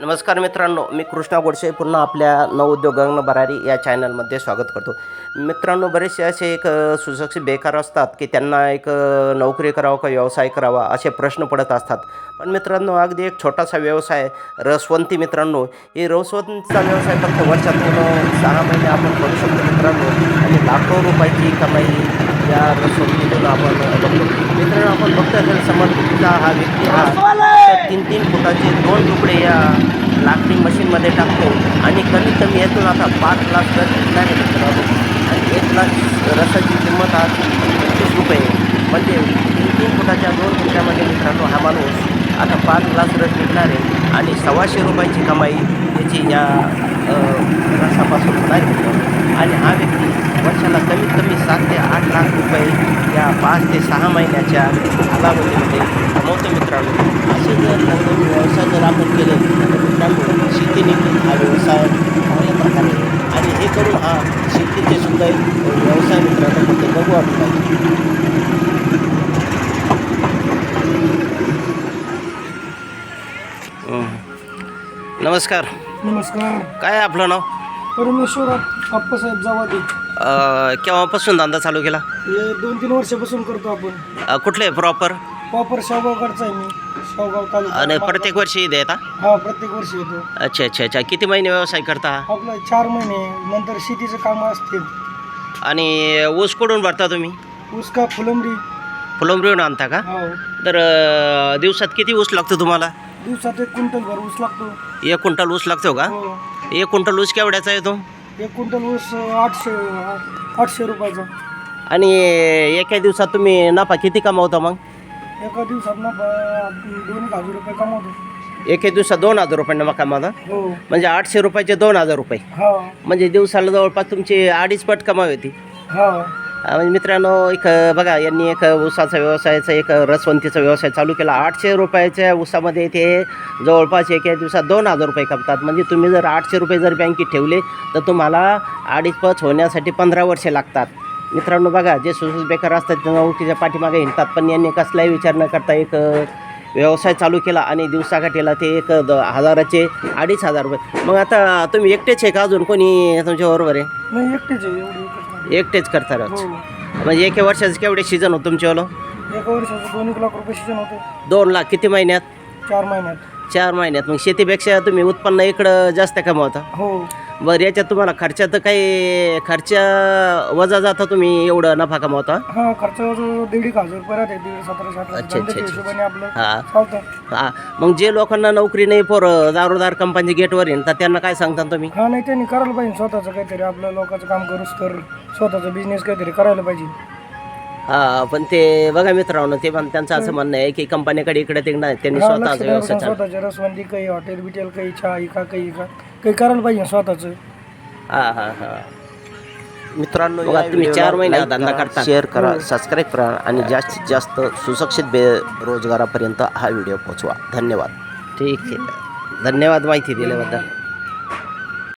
नमस्कार मित्रांनो, मी कृष्णा गोडसे पुन्हा आपल्या नवउद्योग भरारी या चॅनलमध्ये स्वागत करतो. मित्रांनो, बरेचसे असे सुशिक्षित बेकार असतात की त्यांना नोकरी करावं का व्यवसाय करावा असे प्रश्न पडत असतात. पण मित्रांनो, अगदी एक छोटासा व्यवसाय रसवंती मित्रांनो, ही रसवंतीचा व्यवसाय फक्त वर्षातून 6 महिने आपण करू शकतो मित्रांनो, आणि लाखो रुपयाची कमाई या रसवंतीतून आपण बघतो. मित्रांनो, आपण बघतो समर्थचा हा व्यक्ती हा 3-3 फुटाचे 2 तुकडे या लाकडी मशीनमध्ये टाकतो आणि कमीत कमी यातून आता 5 लाख रस विकणार आहे मित्रांनो. आणि 1 लाख रसाची किंमत आज 25 रुपये, म्हणजे 3-3 फुटाच्या 2 तुकड्यामध्ये मित्रांनो हा माणूस आता 5 ग्लास रस विकणार आहे आणि 125 रुपयाची कमाई याची या रसापासून होणार आहे मित्रांनो. आणि हा व्यक्ती वर्षाला कमीत कमी 7 ते 8 लाख रुपये या 5 ते 6 महिन्याच्या कालावधीमध्ये कमवतो मित्रांनो. असे जर नवीन व्यवसाय जर आपण केले तर मित्रांनो, शेतीनिमित्त हा व्यवसाय चांगल्या प्रकारे आणि हे करून हा शेतीचे सुद्धा एक व्यवसाय मित्रांनो ते बघू आपण. नमस्कार. नमस्कार. काय आहे आपलं नाव? परमेश्वर आप्पासाहेब जावादी. केव्हापासून धंदा चालू केला? हे 2-3 वर्षापासून करतो आपण. कुठले प्रॉपर? प्रॉपर शेवगावकडचा आहे मी. शेवगाव तालुका. आणि प्रत्येक वर्षी देता? हा, प्रत्येक वर्षी येतो. अच्छा अच्छा अच्छा. किती महिने व्यवसाय करता? आपलं 4 महिने, नंतर शेतीचं काम असते. आणि ऊस कुठून भरता तुम्ही? ऊस का फुलंबरी. फुलंबरीहून आणता का? हो. तर दिवसात किती ऊस लागतो तुम्हाला? दिवसात 1 क्विंटल भर ऊस लागतो. 1 क्विंटल ऊस लागतो का? हो. 1 क्विंटल ऊस केवढ्याचा येतो? 1 क्विंटल ऊस 800 रुपयाचा. आणि एका दिवसात तुम्ही नफा किती कमावता मग? एका दिवसात ना 2,000 रुपये कमावतो. एका दिवसात 2,000 रुपये नफा कमावता? हो. म्हणजे 800 रुपयाचे 2,000 रुपये, हा. म्हणजे दिवसाला जवळपास तुमची 2.5 पट कमाई होती. हा. म्हणजे मित्रांनो, बघा, यांनी ऊसाचा व्यवसायाचा रसवंतीचा व्यवसाय चालू केला. 800 रुपयाच्या ऊसामध्ये ते जवळपास एका दिवसात 2,000 रुपये कमतात. म्हणजे तुम्ही जर 800 रुपये जर बँकेत ठेवले तर तुम्हाला 2.5 पट होण्यासाठी 15 वर्षे लागतात. मित्रांनो बघा, जे सुशिक्षित बेकार असतात ते नोकरीच्या पाठीमागे हिंडतात, पण यांनी कसलाही विचार न करता व्यवसाय चालू केला आणि दिवसाकाठीला ते 1,000चे 2,500 रुपये. मग आता तुम्ही एकटेच आहे का अजून कोणी तुमच्याबरोबर आहे? नाही, एकटेच आहे. एवढी एकटेच करतात. हो. म्हणजे एका वर्षाचं केवढे सीझन होतं तुमच्यावालं? एका वर्षाचं 2-1 लाख रुपये सीजन होतं. 2 लाख किती महिन्यात? 4 महिन्यात. 4 महिन्यात. मग शेतीपेक्षा तुम्ही उत्पन्न इकडं जास्त कमावता. हो. बरं, याच्यात तुम्हाला खर्चात काही खर्च वजा जाता, तुम्ही एवढं नफा कमावता? हा, खर्च 1,500 रुपये राहते. 1,500-1,700 अच्छा अच्छा हिशोबाने आपलं हां चालतं. हां. मग जे लोकांना नोकरी नाही, दारोदार कंपनी गेटवर येईल, तर त्यांना काय सांगता तुम्ही? हा, नाही, त्यांनी करायला पाहिजे स्वतःचं काहीतरी. आपलं लोकांचं काम करूच तर स्वतःचा बिझनेस काहीतरी करायला पाहिजे. हां, पण ते बघा मित्रांनो, त्यांचं असं म्हणणं आहे की कंपनीकडे इकडे तिकडे त्यांनी स्वतःचा व्यवसाय चालू. स्वतःच्या रसवंती काही हॉटेल बिटेल काही चहा इका काही करायला पाहिजे स्वतःचं. हां हां हां. मित्रांनो, बघा, तुम्ही 4 महिने धंदा करता. शेअर करा, सबस्क्राईब करा आणि जास्तीत जास्त सुशिक्षित बेरोजगारापर्यंत हा व्हिडिओ पोहोचवा. धन्यवाद. ठीक आहे, धन्यवाद माहिती दिल्याबद्दल.